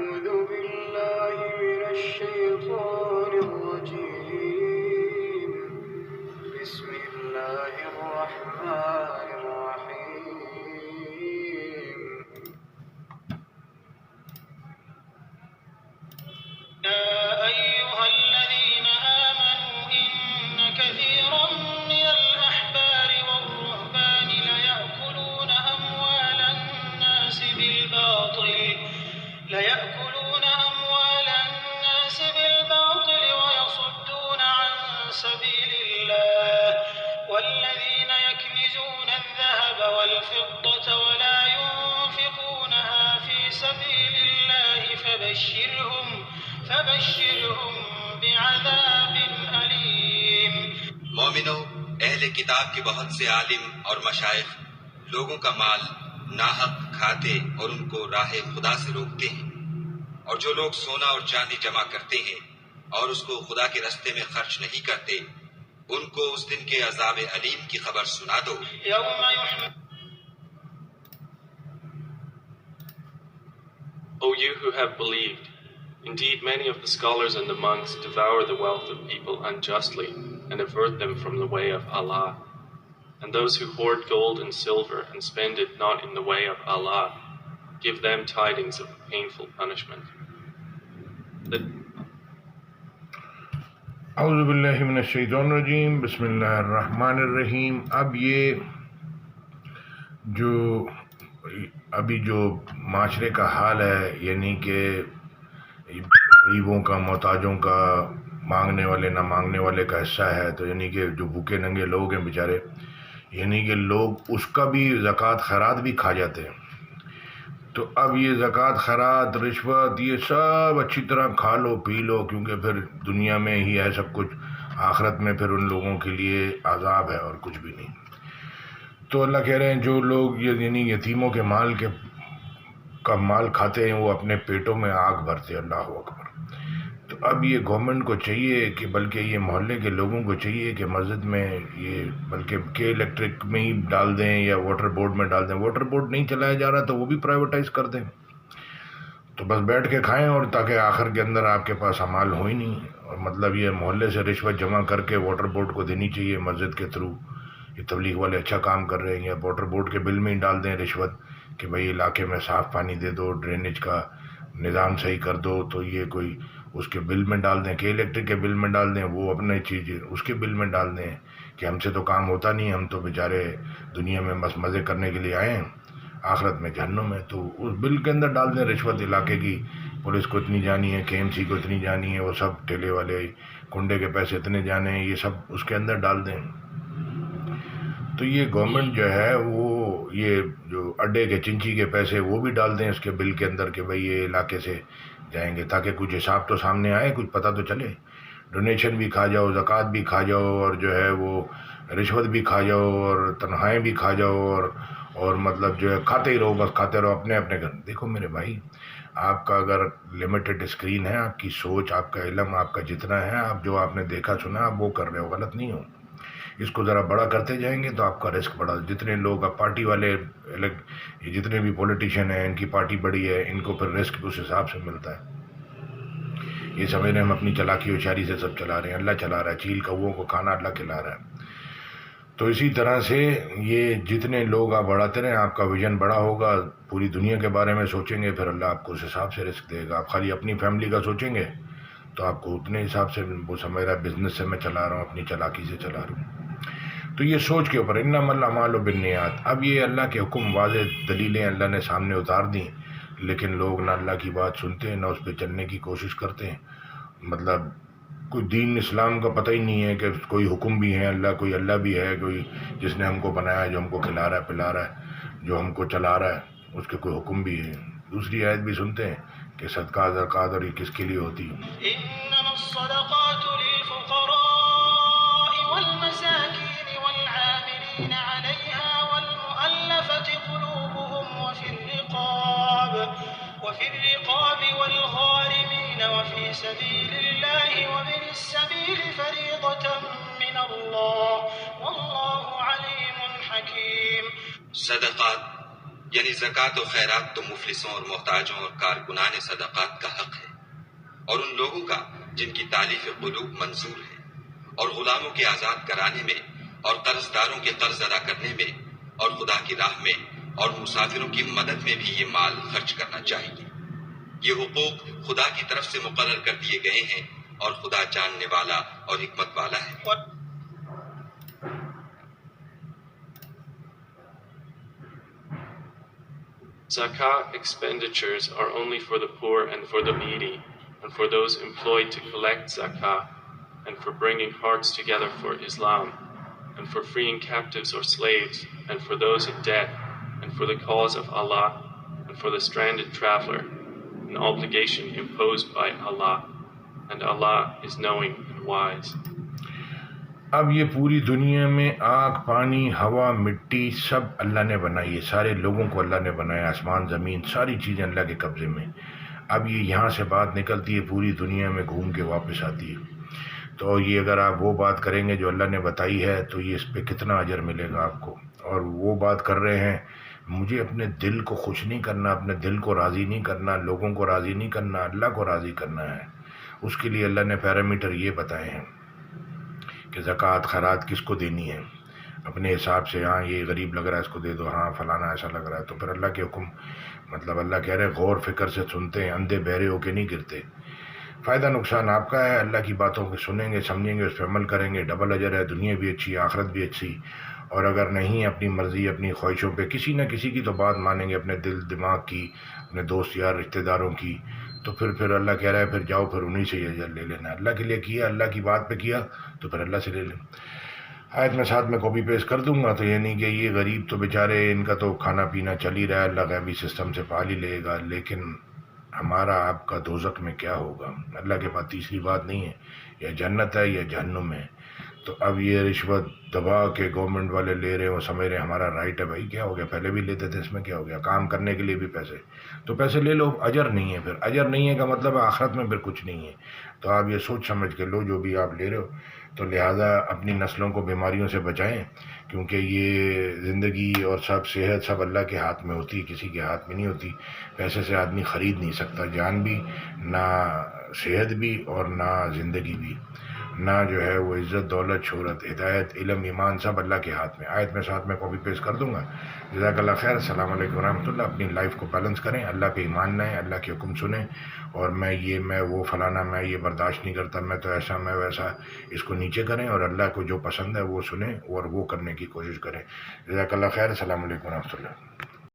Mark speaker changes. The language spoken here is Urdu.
Speaker 1: أعوذ بالله من الشيطان الرجيم بسم الله الرحمن الرحيم يا أيها الذين آمنوا إن كثيرا من الأحبار والرهبان ليأكلون أموال الناس بالباطل ويصدون عن سبيل الله والذين يكنزون الذهب والفضة ولا ينفقونها في سبيل الله فبشرهم بعذاب أليم.
Speaker 2: مومنو، اہل کتاب کے بہت سے عالم اور مشائخ لوگوں کا مال ناحق کھاتے اور ان کو راہ خدا سے روکتے ہیں، اور جو لوگ سونا اور چاندی جمع کرتے ہیں اور اس کو خدا کے راستے میں خرچ نہیں کرتے، ان کو اس دن کے عذاب علیم کی خبر سنا دو.
Speaker 3: O you who have believed, indeed many of the scholars and the monks devour the wealth of people unjustly and avert them from the way of Allah. And those who hoard gold and silver and spend it not in the way of Allah, give them tidings of a painful punishment.
Speaker 4: اعوذ باللہ من الشیطان الرجیم بسم اللہ الرحمن الرحیم. اب یہ جو معاشرے کا حال ہے، یعنی کہ غریبوں کا، محتاجوں کا، مانگنے والے نہ مانگنے والے کا حصہ ہے، تو یعنی کہ جو بھوکے ننگے لوگ ہیں بیچارے، یعنی کہ لوگ اس کا بھی زکوٰۃ خیرات بھی کھا جاتے ہیں. تو اب یہ زکوٰۃ خیرات رشوت یہ سب اچھی طرح کھا لو پی لو، کیونکہ پھر دنیا میں ہی ہے سب کچھ، آخرت میں پھر ان لوگوں کے لیے عذاب ہے اور کچھ بھی نہیں. تو اللہ کہہ رہے ہیں جو لوگ یعنی یتیموں کے مال کا مال کھاتے ہیں وہ اپنے پیٹوں میں آگ بھرتے. اللہ اکبر. تو اب یہ گورنمنٹ کو چاہیے کہ بلکہ یہ محلے کے لوگوں کو چاہیے کہ مسجد میں یہ بلکہ کہ الیکٹرک میں ہی ڈال دیں یا واٹر بورڈ میں ڈال دیں. واٹر بورڈ نہیں چلایا جا رہا تو وہ بھی پرائیویٹائز کر دیں، تو بس بیٹھ کے کھائیں، اور تاکہ آخر کے اندر آپ کے پاس امال ہو ہی نہیں. اور مطلب یہ محلے سے رشوت جمع کر کے واٹر بورڈ کو دینی چاہیے مسجد کے تھرو. یہ تبلیغ والے اچھا کام کر رہے ہیں. یا واٹر بورڈ کے بل میں ہی ڈال دیں رشوت کہ بھئی علاقے میں صاف پانی دے دو، ڈرینیج کا نظام صحیح کر دو. تو یہ کوئی اس کے بل میں ڈال دیں کہ الیکٹرک کے بل میں ڈال دیں، وہ اپنے چیز اس کے بل میں ڈال دیں کہ ہم سے تو کام ہوتا نہیں، ہم تو بیچارے دنیا میں بس مزے کرنے کے لیے آئے ہیں، آخرت میں جہنم ہے. تو اس بل کے اندر ڈال دیں رشوت. علاقے کی پولیس کو اتنی جانی ہے، KMC کو اتنی جانی ہے، وہ سب ٹھیلے والے کنڈے کے پیسے اتنے جانے ہیں، یہ سب اس کے اندر ڈال دیں. تو یہ گورنمنٹ جو ہے وہ یہ جو اڈے کے چنچی کے پیسے وہ بھی ڈال دیں اس کے بل کے اندر کہ بھئی یہ علاقے سے جائیں گے، تاکہ کچھ حساب تو سامنے آئے، کچھ پتہ تو چلے. ڈونیشن بھی کھا جاؤ، زکوٰۃ بھی کھا جاؤ، اور جو ہے وہ رشوت بھی کھا جاؤ، اور تنخواہیں بھی کھا جاؤ، اور مطلب جو ہے کھاتے ہی رہو، بس کھاتے رہو اپنے گھر. دیکھو میرے بھائی، آپ کا اگر لمیٹڈ اسکرین ہے، آپ کی سوچ، آپ کا علم، آپ کا جتنا ہے، آپ جو آپ نے دیکھا سنا آپ وہ کر رہے ہو، غلط نہیں ہو. اس کو ذرا بڑا کرتے جائیں گے تو آپ کا رسک بڑا. جتنے لوگ اب پارٹی والے جتنے بھی پولیٹیشین ہیں، ان کی پارٹی بڑی ہے، ان کو پھر رسک اس حساب سے ملتا ہے. یہ سمجھ رہے ہیں ہم اپنی چلاکی ہوشیاری سے سب چلا رہے ہیں، اللہ چلا رہا ہے. چیل کووں کو کھانا اللہ کھلا رہا ہے. تو اسی طرح سے یہ جتنے لوگ آپ بڑھاتے رہیں، آپ کا ویژن بڑا ہوگا. پوری دنیا کے بارے میں سوچیں گے، پھر اللہ آپ کو اس حساب سے رزق دے گا. آپ خالی اپنی فیملی کا سوچیں گے تو آپ کو اتنے حساب سے وہ سمجھ رہا ہے بزنس سے میں چلا رہا ہوں، اپنی چلاکی سے چلا رہا ہوں. تو یہ سوچ کے اوپر انما الاعمال بالنیات. اب یہ اللہ کے حکم واضح دلیلیں اللہ نے سامنے اتار دیں، لیکن لوگ نہ اللہ کی بات سنتے ہیں، نہ اس پہ چلنے کی کوشش کرتے ہیں. مطلب کوئی دین اسلام کا پتہ ہی نہیں ہے کہ کوئی حکم بھی ہے اللہ، کوئی اللہ بھی ہے، کوئی جس نے ہم کو بنایا، جو ہم کو کھلا رہا ہے پلا رہا ہے، جو ہم کو چلا رہا ہے، اس کے کوئی حکم بھی ہے. دوسری آیت بھی سنتے ہیں کہ صدقہ زکوٰۃ اور یہ کس کے لیے ہوتی ہے.
Speaker 1: انما الصدقات للفقراء والمساکین والعاملین علیہا والمؤلفة قلوبهم وفي الرقاب والغارمين وفي سبيل الله وابن السبيل فريضة من الله والله عليم حكيم.
Speaker 2: صدقات یعنی زکوٰۃ و خیرات تو مفلسوں اور محتاجوں اور کارکنان صدقات کا حق ہے، اور ان لوگوں کا جن کی تالیف قلوب منظور ہے، اور غلاموں کے آزاد کرانے میں، اور قرض داروں کے قرض ادا کرنے میں، اور خدا کی راہ میں اور مسافروں کی مدد میں بھی یہ مال خرچ کرنا چاہیے۔ یہ حقوق خدا کی طرف سے مقرر کر دیے گئے ہیں، اور خدا جاننے والا اور حکمت والا ہے۔
Speaker 3: Zakah expenditures are only for the poor and for the needy, and for those employed to collect zakah, and for bringing hearts together for Islam, and for freeing captives or slaves, and for those in debt, and for the cause of Allah, and for the stranded traveler, an obligation imposed by Allah, and Allah is knowing and wise.
Speaker 4: اب یہ پوری دنیا میں آگ، پانی، ہوا، مٹی سب اللہ نے بنائی ہے، سارے لوگوں کو اللہ نے بنایا، آسمان زمین ساری چیزیں اللہ کے قبضے میں۔ اب یہ یہاں سے بات نکلتی ہے، پوری دنیا میں گھوم کے واپس آتی ہے۔ تو یہ اگر آپ وہ بات کریں گے جو اللہ نے بتائی ہے تو یہ اس پہ کتنا اجر ملے گا آپ کو، اور وہ بات کر رہے ہیں مجھے اپنے دل کو خوش نہیں کرنا، اپنے دل کو راضی نہیں کرنا، لوگوں کو راضی نہیں کرنا، اللہ کو راضی کرنا ہے۔ اس کے لیے اللہ نے پیرامیٹر یہ بتائے ہیں کہ زکوٰۃ خیرات کس کو دینی ہے، اپنے حساب سے، ہاں یہ غریب لگ رہا ہے اس کو دے دو، ہاں فلانا ایسا لگ رہا ہے، تو پھر اللہ کے حکم مطلب اللہ کہہ رہے غور فکر سے سنتے ہیں، اندھے بہرے ہو کے نہیں گرتے۔ فائدہ نقصان آپ کا ہے، اللہ کی باتوں کو سنیں گے، سمجھیں گے، اس پہ عمل کریں گے، ڈبل اجر ہے، دنیا بھی اچھی، آخرت بھی اچھی۔ اور اگر نہیں اپنی مرضی اپنی خواہشوں پہ کسی نہ کسی کی تو بات مانیں گے، اپنے دل دماغ کی، اپنے دوست یار رشتہ داروں کی، تو پھر اللہ کہہ رہا ہے پھر جاؤ پھر انہی سے یہ اجر لے لینا۔ اللہ کے لیے کیا، اللہ کی بات پہ کیا تو پھر اللہ سے لے لیں۔ آیت میں ساتھ میں کاپی پیسٹ کر دوں گا، تو یعنی کہ یہ غریب تو بیچارے ان کا تو کھانا پینا چل ہی رہا ہے، اللہ غیبی سسٹم سے پال ہی لے گا، لیکن ہمارا آپ کا دوزخ میں کیا ہوگا؟ اللہ کے پاس تیسری بات نہیں ہے، یا جنت ہے یا جہنم ہے۔ تو اب یہ رشوت دبا کے گورنمنٹ والے لے رہے ہیں، وہ سمجھ رہے ہیں ہمارا رائٹ ہے، بھائی کیا ہو گیا، پہلے بھی لیتے تھے، اس میں کیا ہو گیا، کام کرنے کے لیے بھی پیسے، تو پیسے لے لو، اجر نہیں ہے، پھر اجر نہیں ہے کا مطلب ہے آخرت میں پھر کچھ نہیں ہے۔ تو آپ یہ سوچ سمجھ کے لو جو بھی آپ لے رہے ہو، تو لہٰذا اپنی نسلوں کو بیماریوں سے بچائیں، کیونکہ یہ زندگی اور سب صحت سب اللہ کے ہاتھ میں ہوتی ہے، کسی کے ہاتھ میں نہیں ہوتی۔ پیسے سے آدمی خرید نہیں سکتا، جان بھی نہ، صحت بھی اور نہ زندگی بھی، نہ جو ہے وہ عزت دولت شہرت ہدایت علم ایمان سب اللہ کے ہاتھ میں۔ آیت میں ساتھ میں کاپی پیسٹ کر دوں گا۔ جزاک اللہ خیر، السلام علیکم ورحمۃ اللہ۔ اپنی لائف کو بیلنس کریں، اللہ پہ ایمان لائیں، اللہ کے حکم سنیں، اور میں وہ فلانا، میں یہ برداشت نہیں کرتا، میں تو ایسا میں ویسا، اس کو نیچے کریں، اور اللہ کو جو پسند ہے وہ سنیں اور وہ کرنے کی کوشش کریں۔ جزاک اللہ خیر، السلام علیکم ورحمۃ اللہ۔